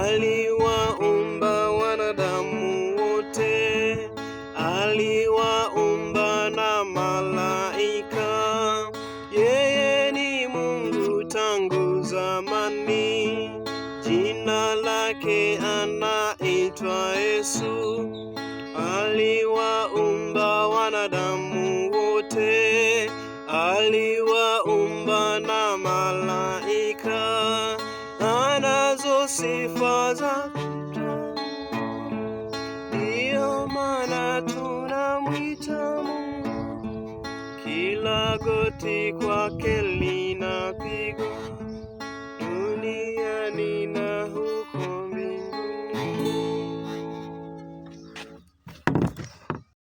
aliwaumba wanadamu wote, aliwaumba na malaika. Yeye ni Mungu tangu zamani, jina lake anaitwa Yesu. Aliwaumba wanadamu wote, aliwaumba na malaika. Anazo sifa za kutosha, ndiyo maana tunamwita Mungu. Kila goti kwake linapigwa.